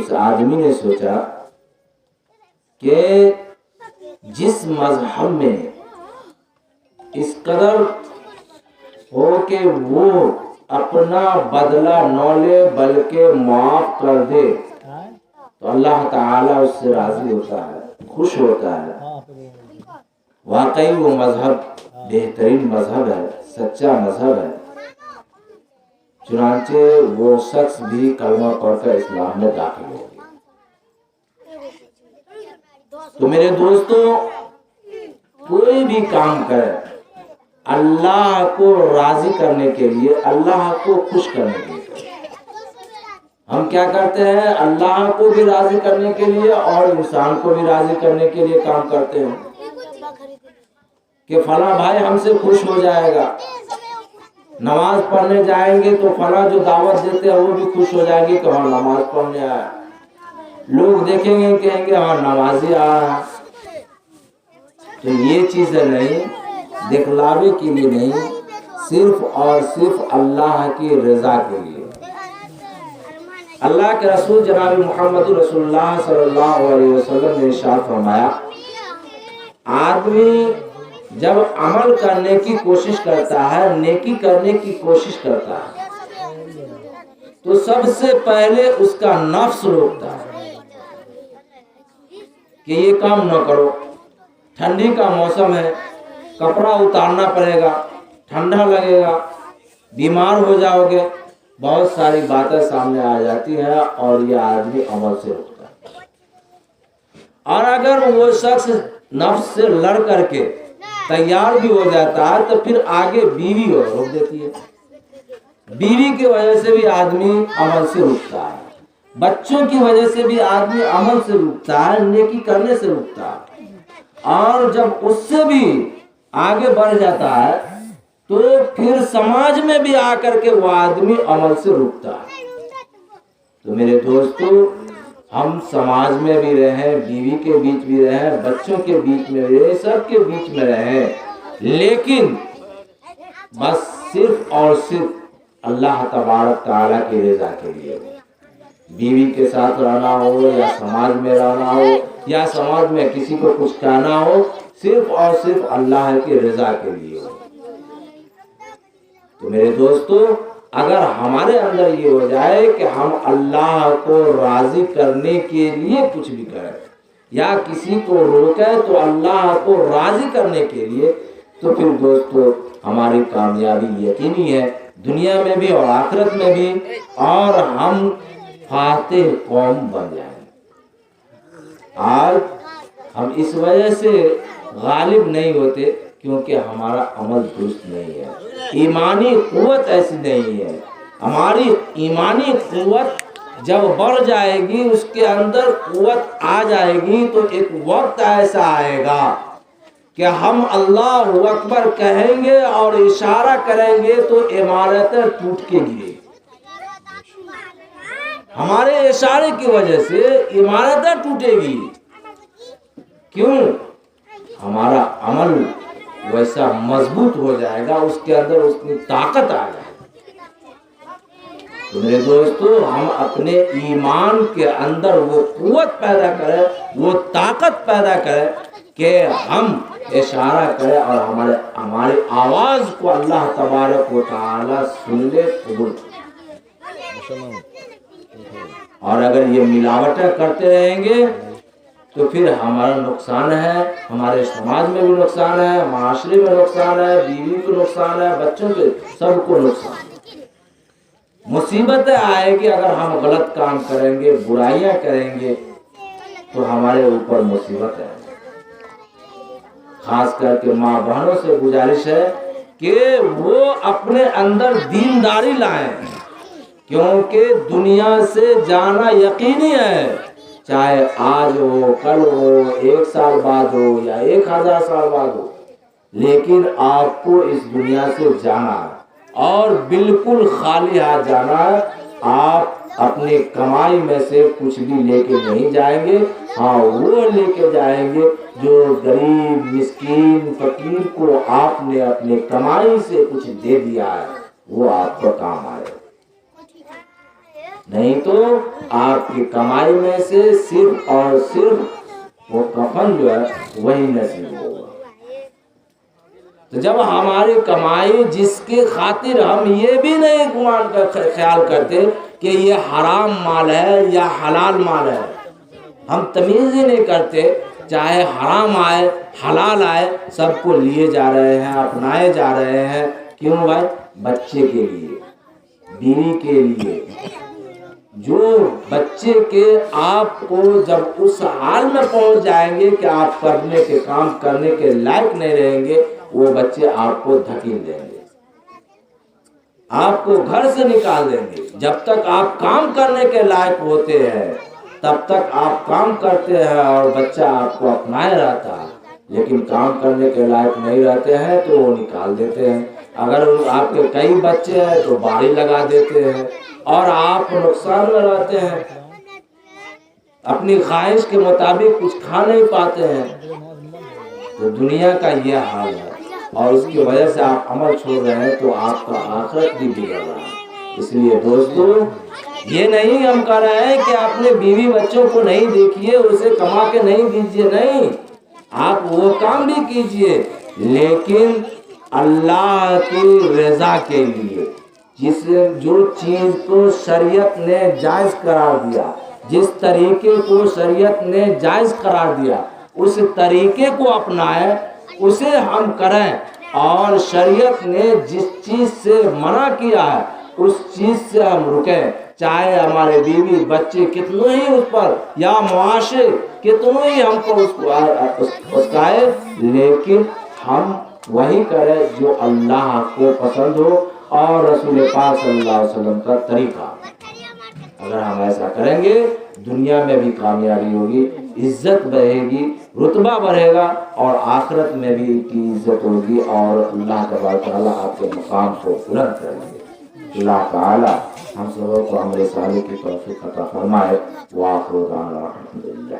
اس آدمی نے سوچا کہ جس مذہب میں اس قدر ہو کہ وہ اپنا بدلہ نہ لے بلکہ معاف کر دے تو اللہ تعالیٰ اس سے راضی ہوتا ہے، خوش ہوتا ہے۔ واقعی وہ مذہب بہترین مذہب ہے، سچا مذہب ہے۔ چنانچہ وہ شخص بھی کلمہ پڑھ کر اسلام میں داخل ہو گیا۔ تو میرے دوستو، کوئی بھی کام کرے اللہ کو راضی کرنے کے لیے، اللہ کو خوش کرنے کے لیے، ہم کیا کرتے ہیں؟ اللہ کو بھی راضی کرنے کے لیے اور انسان کو بھی راضی کرنے کے لیے کام کرتے ہیں کہ فلاں بھائی ہم سے خوش ہو جائے گا، نماز پڑھنے جائیں گے تو فلاں جو دعوت دیتے ہیں وہ بھی خوش ہو جائیں گے کہ ہاں نماز پڑھنے آیا، لوگ دیکھیں گے کہیں گے ہاں نمازی آیا۔ تو یہ چیزیں نہیں، دکھلاوے کے لیے نہیں، صرف اور صرف اللہ کی رضا کے لیے۔ اللہ کے رسول جناب محمد رسول اللہ صلی اللہ علیہ وسلم نے ارشاد فرمایا، آدمی جب عمل کرنے کی کوشش کرتا ہے، نیکی کرنے کی کوشش کرتا ہے، تو سب سے پہلے اس کا نفس روکتا ہے کہ یہ کام نہ کرو، ٹھنڈی کا موسم ہے، کپڑا اتارنا پڑے گا، ٹھنڈا لگے گا، بیمار ہو جاؤ گے، بہت ساری باتیں سامنے آ جاتی ہیں اور یہ آدمی عمل سے رکتا ہے۔ اور اگر وہ شخص نفس سے لڑ کر کے تیار بھی ہو جاتا ہے تو پھر آگے بیوی روک دیتی ہے، بیوی کی وجہ سے بھی آدمی عمل سے رکتا ہے، بچوں کی وجہ سے بھی آدمی عمل سے رکتا ہے، نیکی کرنے سے رکتا ہے، اور جب اس سے بھی آگے بڑھ جاتا ہے تو پھر سماج میں بھی آ کر کے وہ آدمی عمل سے رکتا ہے۔ تو میرے دوستو، ہم سماج میں بھی رہیں، بیوی کے بیچ بھی رہیں، بچوں کے بیچ میں بھی رہیں، سب کے بیچ میں رہیں، لیکن بس صرف اور صرف اللہ تبارک تعالیٰ کی رضا کے لیے، بیوی کے ساتھ رہنا ہو یا سماج میں رہنا ہو یا سماج میں کسی کو کچھ کہنا ہو، صرف اور صرف اللہ کی رضا کے لیے ہو۔ تو میرے دوستو، اگر ہمارے اندر یہ ہو جائے کہ ہم اللہ کو راضی کرنے کے لیے کچھ بھی کریں یا کسی کو روکیں تو اللہ کو راضی کرنے کے لیے، تو پھر دوستو ہماری کامیابی یقینی ہے، دنیا میں بھی اور آخرت میں بھی، اور ہم فاتح قوم بن جائیں۔ آج ہم اس وجہ سے غالب نہیں ہوتے کیونکہ ہمارا عمل درست نہیں ہے، ایمانی قوت ایسی نہیں ہے۔ ہماری ایمانی قوت جب بڑھ جائے گی، اس کے اندر قوت آ جائے گی، تو ایک وقت ایسا آئے گا کہ ہم اللہ اکبر کہیں گے اور اشارہ کریں گے تو عمارتیں ٹوٹ کے گرے، ہمارے اشارے کی وجہ سے عمارتیں ٹوٹے گی۔ کیوں؟ ہمارا عمل ویسا مضبوط ہو جائے گا، اس کے اندر اس کی طاقت آ جائے گی۔ تو میرے دوستو، ہم اپنے ایمان کے اندر وہ قوت پیدا کریں، وہ طاقت پیدا کریں کہ ہم اشارہ کریں اور ہماری آواز کو اللہ تبارک و تعالی سن لے، قبول۔ اور اگر یہ ملاوٹیں کرتے رہیں گے تو پھر ہمارا نقصان ہے، ہمارے سماج میں بھی نقصان ہے، معاشرے میں نقصان ہے، بیوی کو نقصان ہے، بچوں کے، سب کو نقصان ہے۔ مصیبتیں آئے گی اگر ہم غلط کام کریں گے، برائیاں کریں گے تو ہمارے اوپر مصیبت ہے۔ خاص کر کے ماں بہنوں سے گزارش ہے کہ وہ اپنے اندر دینداری لائیں، کیونکہ دنیا سے جانا یقینی ہے، چاہے آج ہو، کل ہو، 1 سال بعد ہو یا 1000 سال بعد ہو، لیکن آپ کو اس دنیا سے جانا ہے اور بالکل خالی ہاتھ جانا ہے۔ آپ اپنی کمائی میں سے کچھ بھی لے کے نہیں جائیں گے، ہاں وہ لے کے جائیں گے جو غریب، مسکین، فقیر کو آپ نے اپنی کمائی سے کچھ دے دیا ہے، وہ آپ کا کام آئے۔ نہیں تو آپ کی کمائی میں سے صرف اور صرف وہ کفن جو ہے وہی نصیب ہوگا۔ تو جب ہماری کمائی جس کی خاطر ہم یہ بھی نہیں گمان کا خیال کرتے کہ یہ حرام مال ہے یا حلال مال ہے، ہم تمیز ہی نہیں کرتے، چاہے حرام آئے حلال آئے سب کو لیے جا رہے ہیں، اپنائے جا رہے ہیں۔ کیوں بھائی؟ بچے کے لیے، بیوی کے لیے۔ جو بچے کے آپ کو جب اس حال میں پہنچ جائیں گے کہ آپ کرنے کے کام کرنے کے لائق نہیں رہیں گے، وہ بچے آپ کو دھکیل دیں گے، آپ کو گھر سے نکال دیں گے۔ جب تک آپ کام کرنے کے لائق ہوتے ہیں تب تک آپ کام کرتے ہیں اور بچہ آپ کو اپنائے رہتا ہے، لیکن کام کرنے کے لائق نہیں رہتے ہیں تو وہ نکال دیتے ہیں۔ اگر آپ کے کئی بچے ہیں تو باڑی لگا دیتے ہیں اور آپ نقصان میں رہتے ہیں، اپنی خواہش کے مطابق کچھ کھا نہیں پاتے ہیں۔ تو دنیا کا یہ حال ہے، اور اس کی وجہ سے آپ عمل چھوڑ رہے ہیں تو آپ کا آخرت بھی بگڑ رہا ہے۔ اس لیے دوستو، یہ نہیں ہم کہہ رہے ہیں کہ اپنے بیوی بچوں کو نہیں دیکھیے، اسے کما کے نہیں دیجیے، نہیں، آپ وہ کام بھی کیجیے لیکن اللہ کی رضا کے لیے۔ جو چیز کو شریعت نے جائز قرار دیا، جس طریقے کو شریعت نے جائز قرار دیا، اس طریقے کو اپنائیں، اسے ہم کریں، اور شریعت نے جس چیز سے منع کیا ہے اس چیز سے ہم رکیں، چاہے ہمارے بیوی بچے کتنے ہی اس پر یا معاشرے کتنے ہی ہم کو اسکائے، لیکن ہم وہی کریں جو اللہ کو پسند ہو اور رسول پاک صلی اللہ علیہ وسلم کا طریقہ۔ اگر ہم ایسا کریں گے دنیا میں بھی کامیابی ہوگی، عزت بڑھے گی، رتبہ بڑھے گا، اور آخرت میں بھی کی عزت ہوگی، اور اللہ تبارک و تعالیٰ آپ کے مقام کو بلند کریں گے۔ اللہ تعالیٰ ہم سب کو عمل صالح کی توفیق عطا فرمائے۔ وآخر دعوانا الحمدللہ۔